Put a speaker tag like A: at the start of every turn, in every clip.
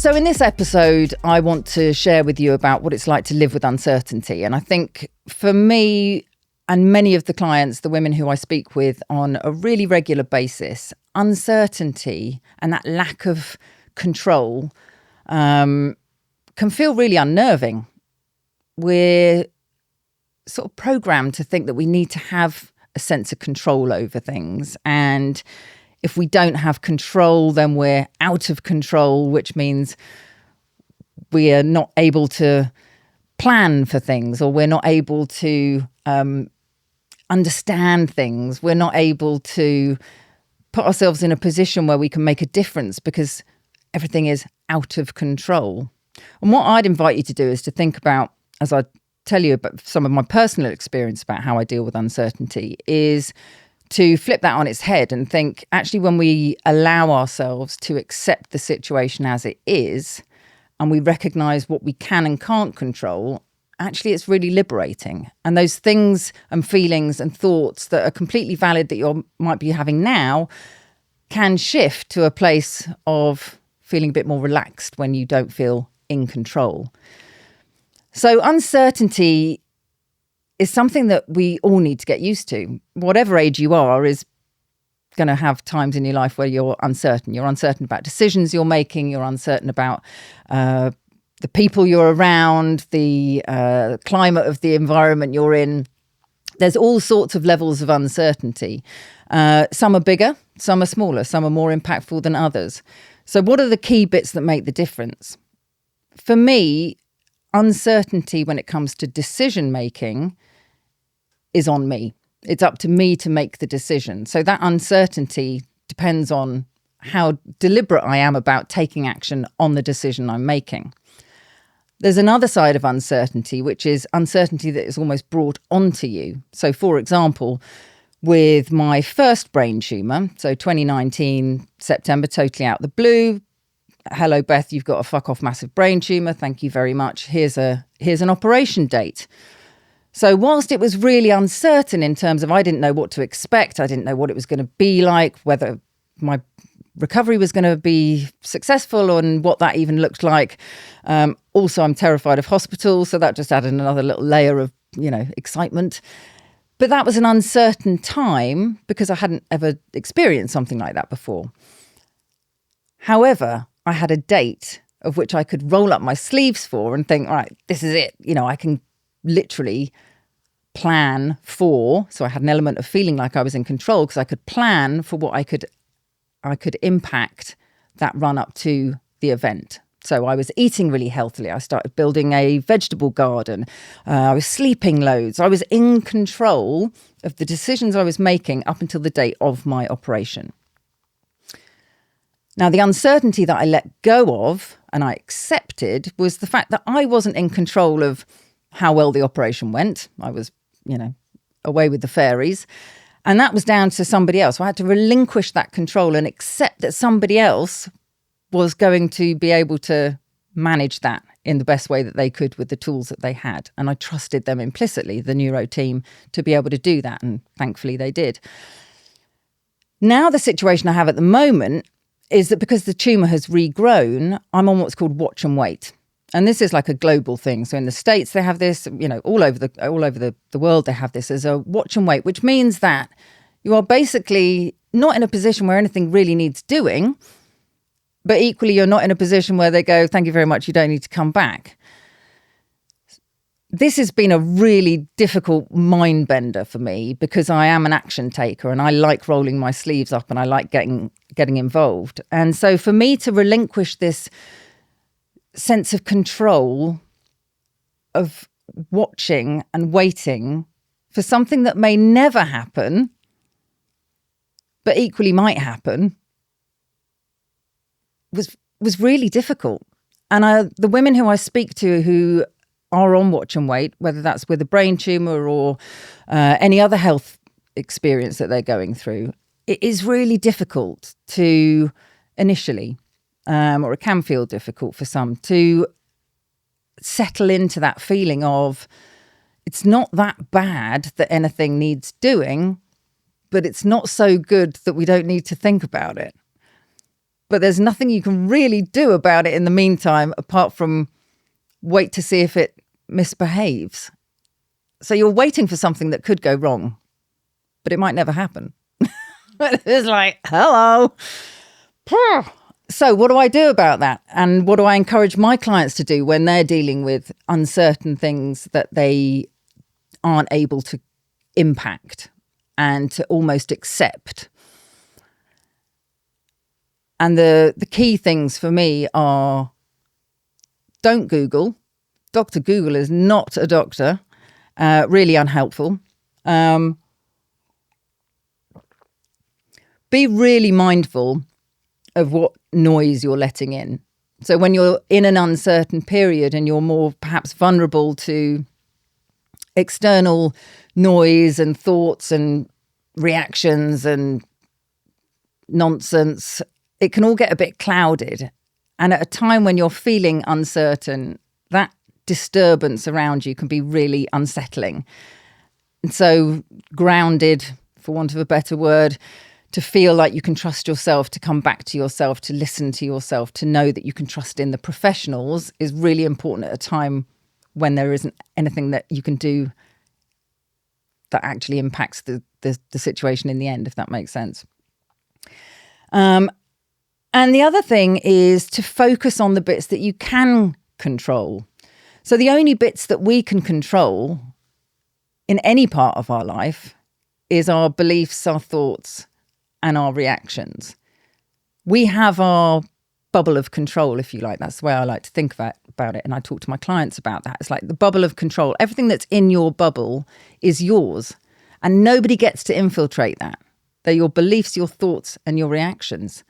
A: So in this episode, I want to share with you about what it's like to live with uncertainty. And I think for me and many of the clients, the women who I speak with on a really regular basis, uncertainty and that lack of control can feel really unnerving. We're sort of programmed to think that we need to have a sense of control over things. And if we don't have control, then we're out of control, which means we are not able to plan for things, or we're not able to understand things. We're not able to put ourselves in a position where we can make a difference because everything is out of control. And what I'd invite you to do is to think about, as I tell you about some of my personal experience about how I deal with uncertainty, is to flip that on its head and think, actually, when we allow ourselves to accept the situation as it is, and we recognize what we can and can't control, actually it's really liberating. And those things and feelings and thoughts that are completely valid that you might be having now can shift to a place of feeling a bit more relaxed when you don't feel in control. So uncertainty is something that we all need to get used to. Whatever age you are is going to have times in your life where you're uncertain. You're uncertain about decisions you're making. You're uncertain about the people you're around, the climate of the environment you're in. There's all sorts of levels of uncertainty. Some are bigger, some are smaller, some are more impactful than others. So what are the key bits that make the difference? For me, uncertainty when it comes to decision making is on me. It's up to me to make the decision. So that uncertainty depends on how deliberate I am about taking action on the decision I'm making. There's another side of uncertainty, which is uncertainty that is almost brought onto you. So for example, with my first brain tumour, so 2019, September, totally out of the blue. Hello, Beth, you've got a fuck off massive brain tumour. Thank you very much. Here's an operation date. So whilst it was really uncertain in terms of I didn't know what to expect, I didn't know what it was going to be like, whether my recovery was going to be successful and what that even looked like. Also, I'm terrified of hospitals, so that just added another little layer of, excitement. But that was an uncertain time because I hadn't ever experienced something like that before. However, I had a date of which I could roll up my sleeves for and think, all right, this is it. I can literally plan for, so I had an element of feeling like I was in control because I could plan for what I could impact that run up to the event. So I was eating really healthily. I started building a vegetable garden. I was sleeping loads. I was in control of the decisions I was making up until the date of my operation. Now, the uncertainty that I let go of and I accepted was the fact that I wasn't in control of how well the operation went. I was, away with the fairies. And that was down to somebody else. So I had to relinquish that control and accept that somebody else was going to be able to manage that in the best way that they could with the tools that they had. And I trusted them implicitly, the neuro team, to be able to do that. And thankfully they did. Now the situation I have at the moment is that because the tumour has regrown, I'm on what's called watch and wait. And this is like a global thing. So in the States, they have this, all over the world, they have this as a watch and wait, which means that you are basically not in a position where anything really needs doing, but equally you're not in a position where they go, thank you very much, you don't need to come back. This has been a really difficult mind bender for me because I am an action taker and I like rolling my sleeves up and I like getting involved. And so for me to relinquish this sense of control of watching and waiting for something that may never happen, but equally might happen, was really difficult. And the women who I speak to who are on watch and wait, whether that's with a brain tumour or any other health experience that they're going through, it is really difficult to initially, or it can feel difficult for some, to settle into that feeling of it's not that bad that anything needs doing, but it's not so good that we don't need to think about it. but there's nothing you can really do about it in the meantime, apart from wait to see if it misbehaves. So you're waiting for something that could go wrong, but it might never happen. It's like, hello. So what do I do about that? And what do I encourage my clients to do when they're dealing with uncertain things that they aren't able to impact and to almost accept? And the key things for me are, don't Google. Dr. Google is not a doctor. Really unhelpful. Be really mindful of what noise you're letting in. So when you're in an uncertain period and you're more perhaps vulnerable to external noise and thoughts and reactions and nonsense, it can all get a bit clouded. And at a time when you're feeling uncertain, that disturbance around you can be really unsettling. And so grounded, for want of a better word, to feel like you can trust yourself, to come back to yourself, to listen to yourself, to know that you can trust in the professionals is really important at a time when there isn't anything that you can do that actually impacts the situation in the end, if that makes sense. And the other thing is to focus on the bits that you can control. So the only bits that we can control in any part of our life is our beliefs, our thoughts, and our reactions. We have our bubble of control, if you like. That's the way I like to think about it. And I talk to my clients about that. It's like the bubble of control. Everything that's in your bubble is yours. And nobody gets to infiltrate that. They're your beliefs, your thoughts, and your reactions.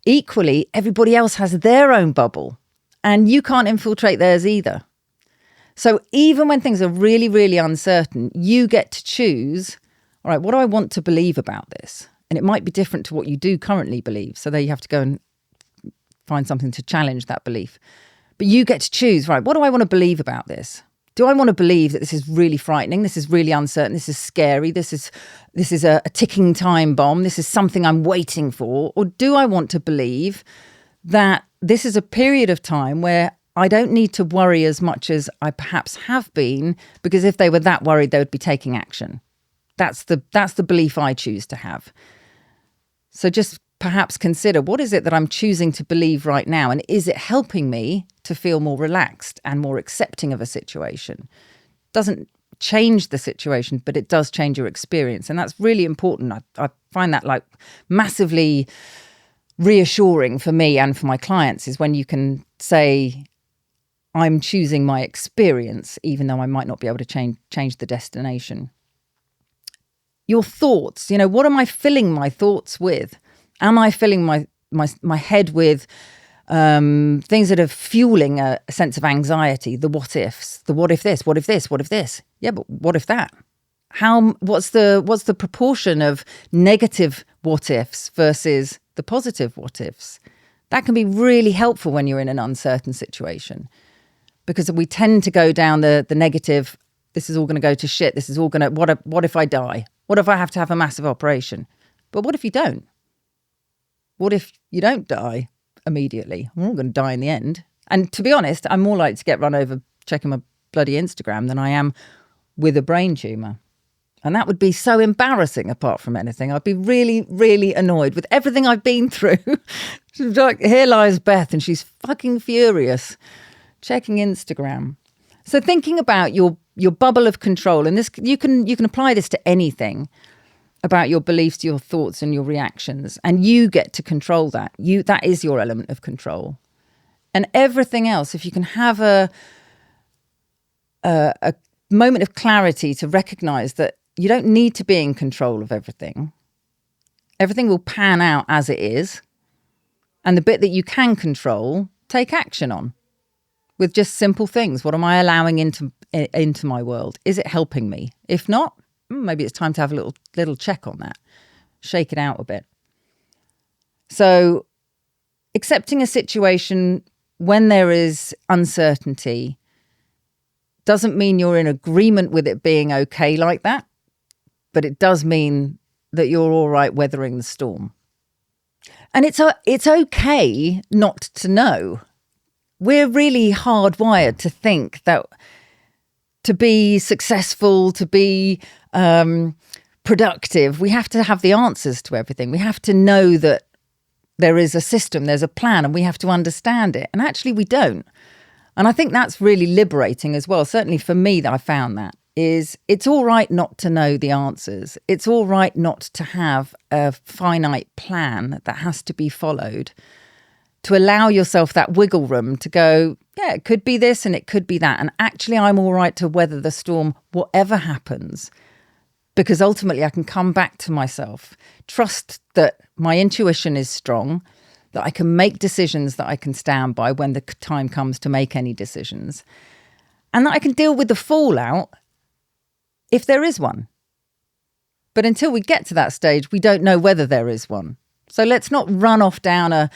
A: Equally, everybody else has their own bubble. And you can't infiltrate theirs either. So even when things are really, really uncertain, you get to choose, all right, what do I want to believe about this? And it might be different to what you do currently believe. So there you have to go and find something to challenge that belief. But you get to choose, right, what do I want to believe about this? Do I want to believe that this is really frightening? This is really uncertain. This is scary. This is a ticking time bomb. This is something I'm waiting for. Or do I want to believe that this is a period of time where I don't need to worry as much as I perhaps have been, because if they were that worried, they would be taking action. That's the belief I choose to have. So just perhaps consider, what is it that I'm choosing to believe right now? And is it helping me to feel more relaxed and more accepting of a situation? Doesn't change the situation, but it does change your experience. And that's really important. I find that like massively reassuring for me and for my clients, is when you can say, I'm choosing my experience, even though I might not be able to change the destination. Your thoughts, what am I filling my thoughts with? Am I filling my head with things that are fueling a sense of anxiety, the what ifs, the what if this, what if this, what if this? Yeah, but what if that? What's the proportion of negative what ifs versus the positive what ifs? That can be really helpful when you're in an uncertain situation, because we tend to go down the negative. This is all going to go to shit. This is all going to, what if I die? What if I have to have a massive operation? But what if you don't? What if you don't die immediately? We're all going to die in the end. And to be honest, I'm more likely to get run over checking my bloody Instagram than I am with a brain tumour. And that would be so embarrassing apart from anything. I'd be really, really annoyed with everything I've been through. Like, here lies Beth and she's fucking furious checking Instagram. So thinking about your bubble of control, and this you can apply this to anything about your beliefs, your thoughts, and your reactions, and you get to control that. That is your element of control, and everything else. If you can have a moment of clarity to recognize that you don't need to be in control of everything. Everything will pan out as it is, and the bit that you can control, take action on. With just simple things. What am I allowing into my world? Is it helping me? If not, maybe it's time to have a little check on that. Shake it out a bit. So accepting a situation when there is uncertainty doesn't mean you're in agreement with it being okay like that, but it does mean that you're all right weathering the storm. And it's okay not to know. We're really hardwired to think that to be successful, to be productive, we have to have the answers to everything. We have to know that there is a system, there's a plan, and we have to understand it. And actually we don't. And I think that's really liberating as well. Certainly for me, that I found that is it's all right not to know the answers. It's all right not to have a finite plan that has to be followed, to allow yourself that wiggle room to go, yeah, it could be this and it could be that. And actually, I'm all right to weather the storm, whatever happens, because ultimately I can come back to myself, trust that my intuition is strong, that I can make decisions that I can stand by when the time comes to make any decisions, and that I can deal with the fallout if there is one. But until we get to that stage, we don't know whether there is one. So let's not run off down a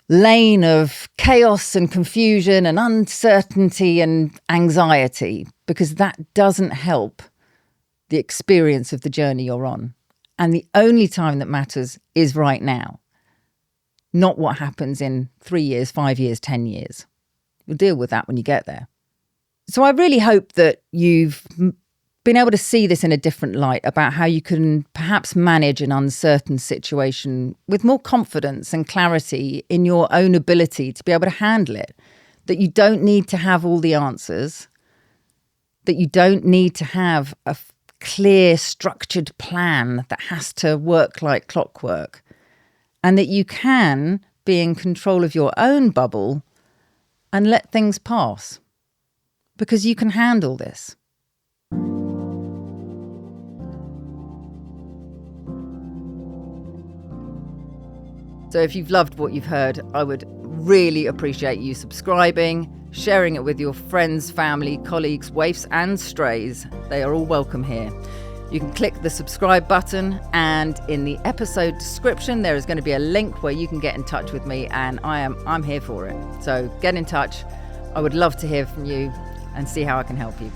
A: lane of chaos and confusion and uncertainty and anxiety, because that doesn't help the experience of the journey you're on. And the only time that matters is right now, not what happens in 3 years, 5 years, 10 years. You'll deal with that when you get there. So I really hope that you've been able to see this in a different light about how you can perhaps manage an uncertain situation with more confidence and clarity in your own ability to be able to handle it. That you don't need to have all the answers, that you don't need to have a clear, structured plan that has to work like clockwork, and that you can be in control of your own bubble and let things pass, because you can handle this. So if you've loved what you've heard, I would really appreciate you subscribing, sharing it with your friends, family, colleagues, waifs and strays. They are all welcome here. You can click the subscribe button, and in the episode description there is going to be a link where you can get in touch with me, and I'm here for it. So get in touch. I would love to hear from you and see how I can help you.